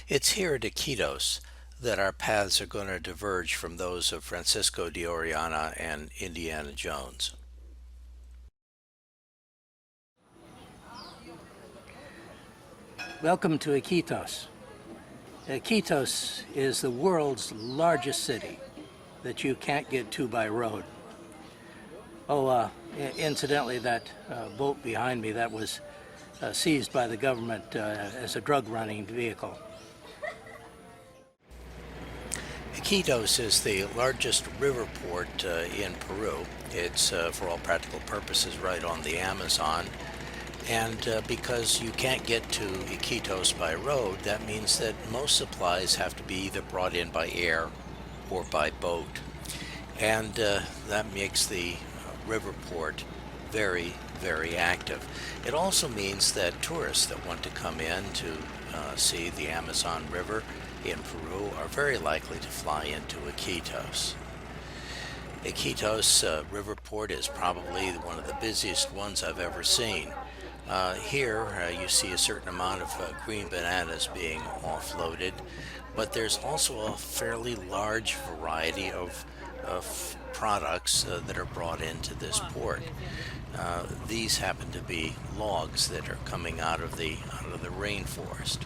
It's here at Iquitos that our paths are going to diverge from those of Francisco de Orellana and Indiana Jones. Welcome to Iquitos. Iquitos is the world's largest city that you can't get to by road. Incidentally, that boat behind me, that was seized by the government as a drug running vehicle. Iquitos is the largest river port in Peru. It's, for all practical purposes, right on the Amazon. And because you can't get to Iquitos by road, that means that most supplies have to be either brought in by air or by boat. And that makes the river port very, very active. It also means that tourists that want to come in to see the Amazon River in Peru are very likely to fly into Iquitos. Iquitos River Port is probably one of the busiest ones I've ever seen. Here you see a certain amount of green bananas being offloaded, but there's also a fairly large variety of products that are brought into this port. These happen to be logs that are coming out of the rainforest.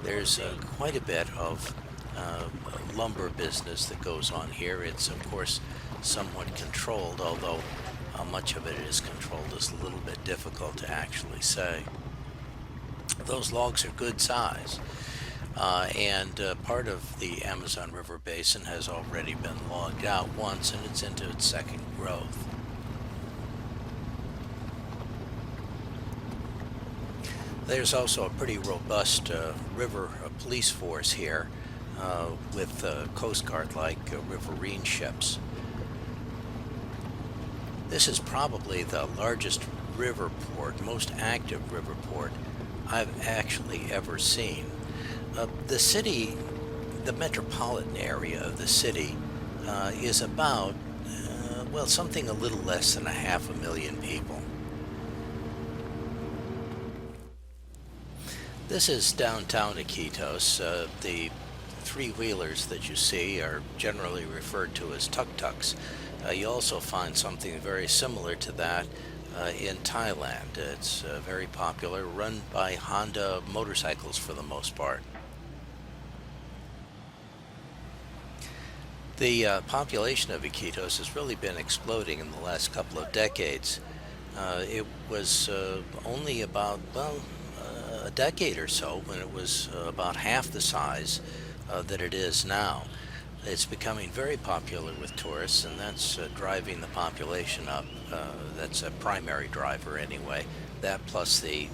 There's quite a bit of lumber business that goes on here. It's of course somewhat controlled, although how much of it is controlled is a little bit difficult to actually say. Those logs are good size, and part of the Amazon River Basin has already been logged out once, and it's into its second growth. There's also a pretty robust river police force here with Coast Guard-like riverine ships. This is probably the largest river port, most active river port I've actually ever seen. The city, the metropolitan area of the city, is about, something a little less than 500,000 people. This is downtown Iquitos. The three-wheelers that you see are generally referred to as tuk-tuks. You also find something very similar to that in Thailand. It's very popular, run by Honda motorcycles for the most part. The population of Iquitos has really been exploding in the last couple of decades. It was only about, a decade or so when it was about half the size that it is now. It's becoming very popular with tourists, and that's driving the population up. That's a primary driver anyway. That plus the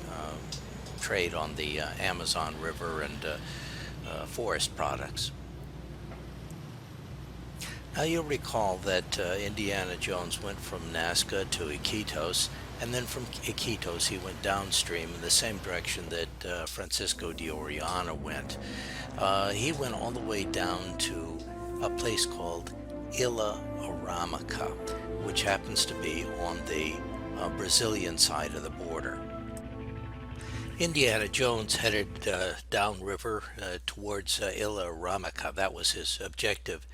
trade on the Amazon River and forest products. Now you'll recall that Indiana Jones went from Nazca to Iquitos, and then from Iquitos he went downstream in the same direction that Francisco de Orellana went. He went all the way down to a place called Ilha Aramaca, which happens to be on the Brazilian side of the border. Indiana Jones headed downriver towards Ilha Aramaca. That was his objective.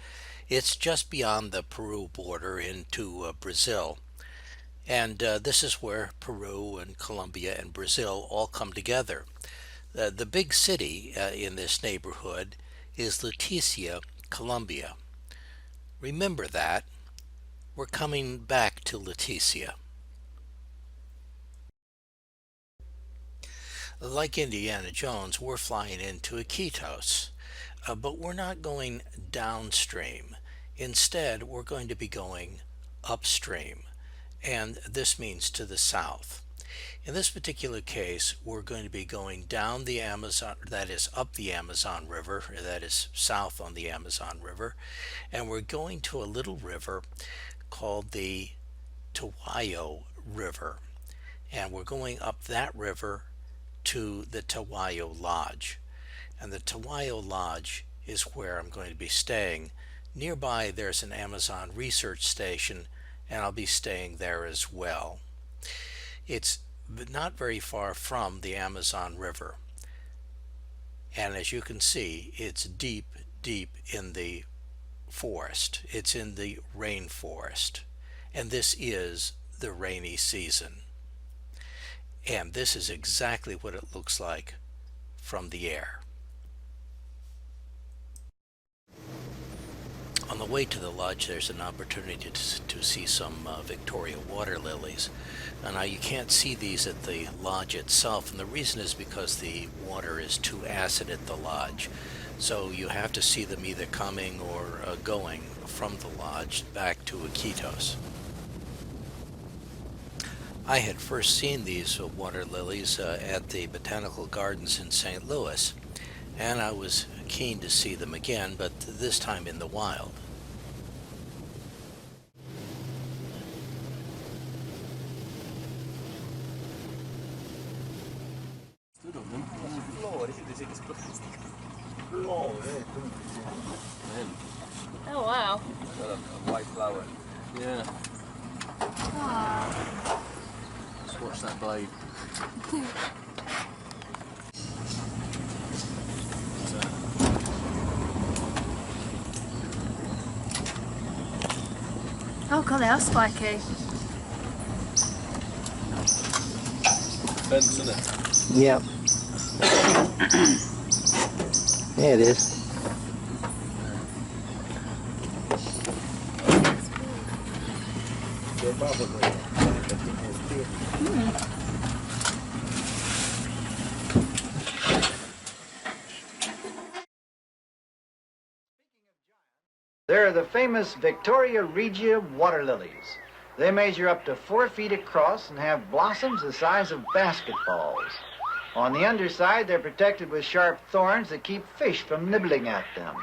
It's just beyond the Peru border into Brazil. And this is where Peru and Colombia and Brazil all come together. The big city in this neighborhood is Leticia, Colombia. Remember that. We're coming back to Leticia. Like Indiana Jones, we're flying into Iquitos, but we're not going downstream. Instead, we're going to be going upstream, and this means to the south. In this particular case, we're going to be going down the Amazon, that is up the Amazon River, that is south on the Amazon River, and we're going to a little river called the Tahuayo River. And we're going up that river to the Tahuayo Lodge. And the Tahuayo Lodge is where I'm going to be staying. Nearby there's an Amazon research station, and I'll be staying there as well. It's not very far from the Amazon River. And as you can see, it's deep, deep in the forest. It's in the rainforest. And this is the rainy season. And this is exactly what it looks like from the air. On the way to the lodge, there's an opportunity to see some Victoria water lilies. Now, you can't see these at the lodge itself, and the reason is because the water is too acid at the lodge. So you have to see them either coming or going from the lodge back to Iquitos. I had first seen these water lilies at the Botanical Gardens in St. Louis, and I was keen to see them again, but this time in the wild. Oh wow. Got a white flower. Yeah. Aww. Just watch that blade. Oh god, they are spiky. Fence, isn't it? Yep. Yeah, it is. They're the famous Victoria Regia water lilies. They measure up to 4 feet across and have blossoms the size of basketballs. On the underside, they're protected with sharp thorns that keep fish from nibbling at them.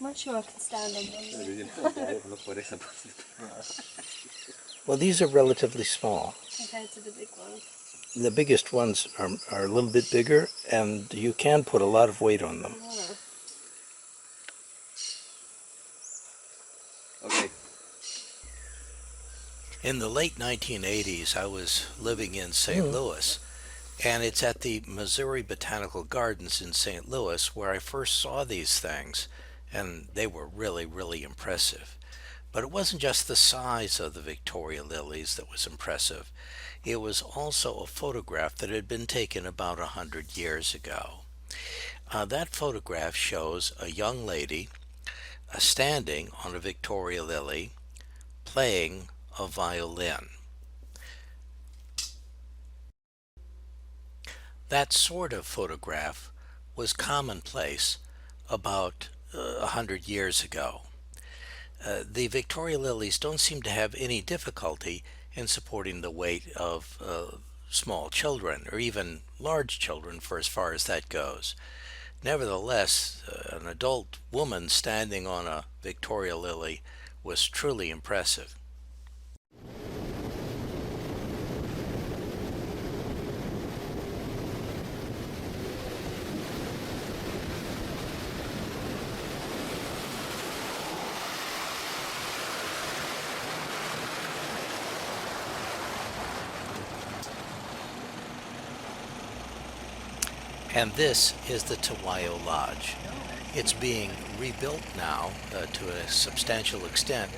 I'm not sure I can stand on them. Well, these are relatively small. Compared to the big ones. The biggest ones are a little bit bigger, and you can put a lot of weight on them. Oh. Okay. In the late 1980s, I was living in St. Louis, and it's at the Missouri Botanical Gardens in St. Louis where I first saw these things, and they were really, really impressive. But it wasn't just the size of the Victoria lilies that was impressive. It was also a photograph that had been taken about 100 years ago. That photograph shows a young lady standing on a Victoria lily playing a violin. That sort of photograph was commonplace about 100 years ago. The Victoria lilies don't seem to have any difficulty in supporting the weight of small children, or even large children for as far as that goes. Nevertheless, an adult woman standing on a Victoria lily was truly impressive. And this is the Tahuayo Lodge. It's being rebuilt now to a substantial extent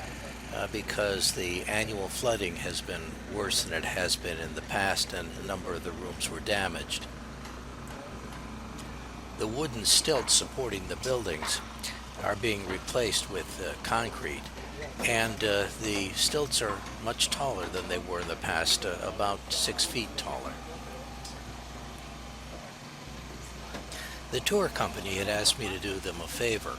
because the annual flooding has been worse than it has been in the past, and a number of the rooms were damaged. The wooden stilts supporting the buildings are being replaced with concrete, and the stilts are much taller than they were in the past, about 6 feet taller. The tour company had asked me to do them a favor.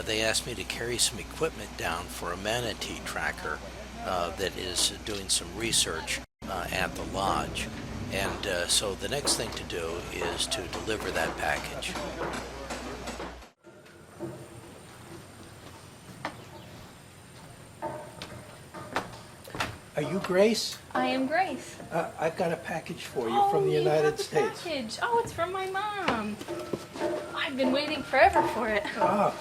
They asked me to carry some equipment down for a manatee tracker that is doing some research at the lodge. And so the next thing to do is to deliver that package. Are you Grace? I am Grace. I've got a package for you from the you United have the States. package. Oh, it's from my mom. I've been waiting forever for it. Ah,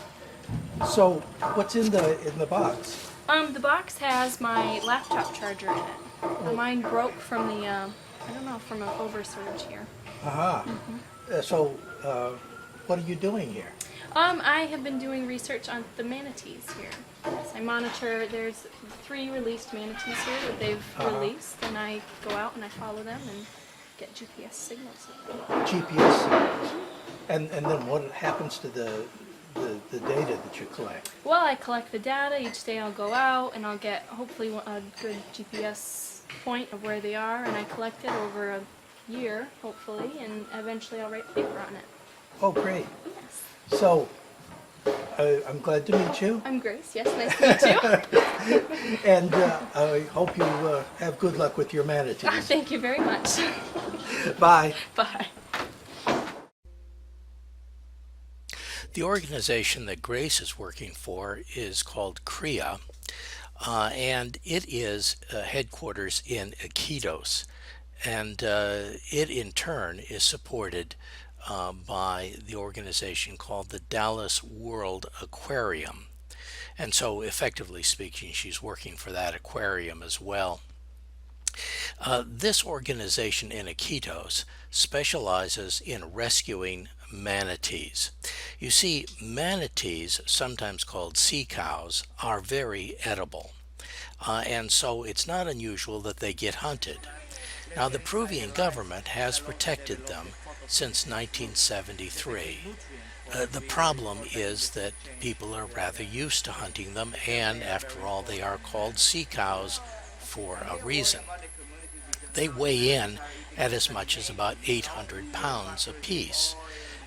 So, what's in the box? The box has my laptop charger in it. Mine broke from the, I don't know, from an oversurge here. Aha. So, what are you doing here? I have been doing research on the manatees here. Yes, I monitor, there's 3 released manatees here that they've released, and I go out and I follow them and get GPS signals of them. GPS signals. And then what happens to the data that you collect? Well, I collect the data. Each day I'll go out and I'll get hopefully a good GPS point of where they are, and I collect it over a year, hopefully, and eventually I'll write a paper on it. Oh, great. Yes. So, I'm glad to meet you, I'm Grace. Yes, nice to meet you. and I hope you have good luck with your manatees. Thank you very much. Bye. Bye. The organization that Grace is working for is called CREA, and it is headquarters in Iquitos, and it in turn is supported by the organization called the Dallas World Aquarium. And so, effectively speaking, she's working for that aquarium as well. This organization in Iquitos specializes in rescuing manatees. You see, manatees, sometimes called sea cows, are very edible. And so it's not unusual that they get hunted. Now, the Peruvian government has protected them since 1973. The problem is that people are rather used to hunting them, and after all, they are called sea cows for a reason. They weigh in at as much as about 800 pounds apiece.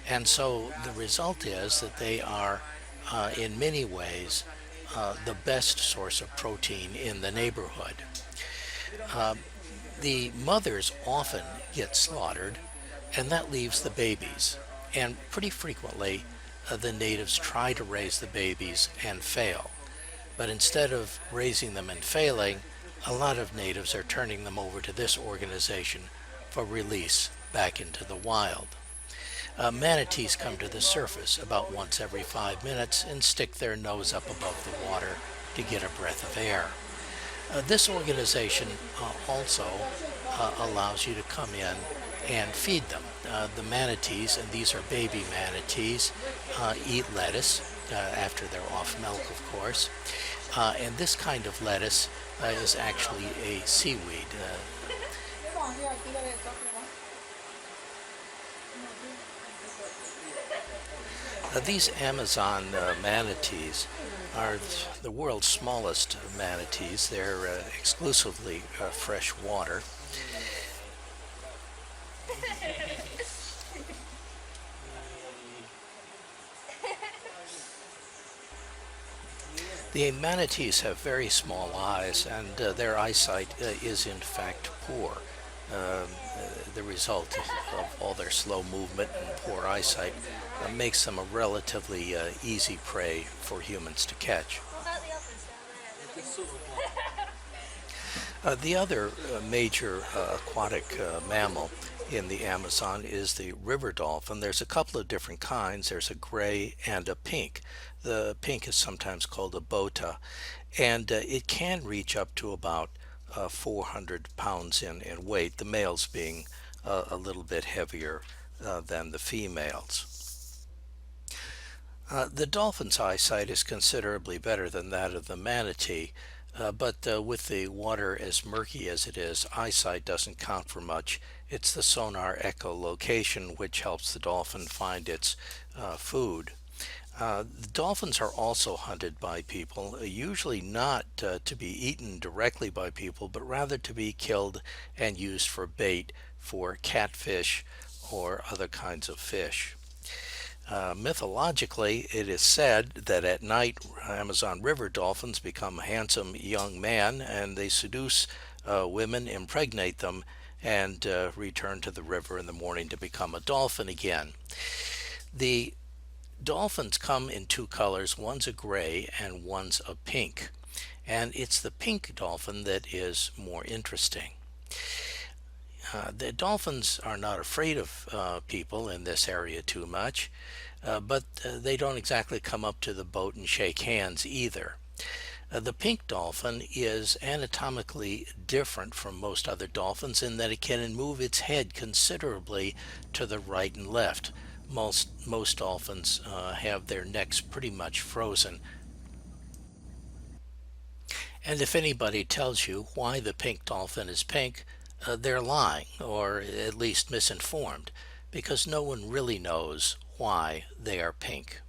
And so the result is that they are, in many ways, the best source of protein in the neighborhood. The mothers often get slaughtered, and that leaves the babies. And pretty frequently, the natives try to raise the babies and fail. But instead of raising them and failing, a lot of natives are turning them over to this organization for release back into the wild. Manatees come to the surface about once every 5 minutes and stick their nose up above the water to get a breath of air. This organization also allows you to come in and feed them. The manatees, and these are baby manatees, eat lettuce after they're off milk, of course. And this kind of lettuce is actually a seaweed. These Amazon manatees are the world's smallest manatees. They're exclusively fresh water. The manatees have very small eyes, and their eyesight is in fact poor. The result of all their slow movement and poor eyesight makes them a relatively easy prey for humans to catch. The other major aquatic mammal in the Amazon is the river dolphin. There's a couple of different kinds. There's a gray and a pink. The pink is sometimes called a bota, and it can reach up to about 400 pounds in weight, the males being a little bit heavier than the females. The dolphin's eyesight is considerably better than that of the manatee, but with the water as murky as it is, eyesight doesn't count for much. It's the sonar echolocation which helps the dolphin find its food. The dolphins are also hunted by people, usually not to be eaten directly by people, but rather to be killed and used for bait for catfish or other kinds of fish. Mythologically, it is said that at night Amazon river dolphins become handsome young men, and they seduce women, impregnate them, and return to the river in the morning to become a dolphin again. The dolphins come in 2 colors. One's a gray and one's a pink, and it's the pink dolphin that is more interesting. The dolphins are not afraid of people in this area too much, but they don't exactly come up to the boat and shake hands either. The pink dolphin is anatomically different from most other dolphins in that it can move its head considerably to the right and left. Most dolphins have their necks pretty much frozen. And if anybody tells you why the pink dolphin is pink, they're lying, or at least misinformed, because no one really knows why they are pink.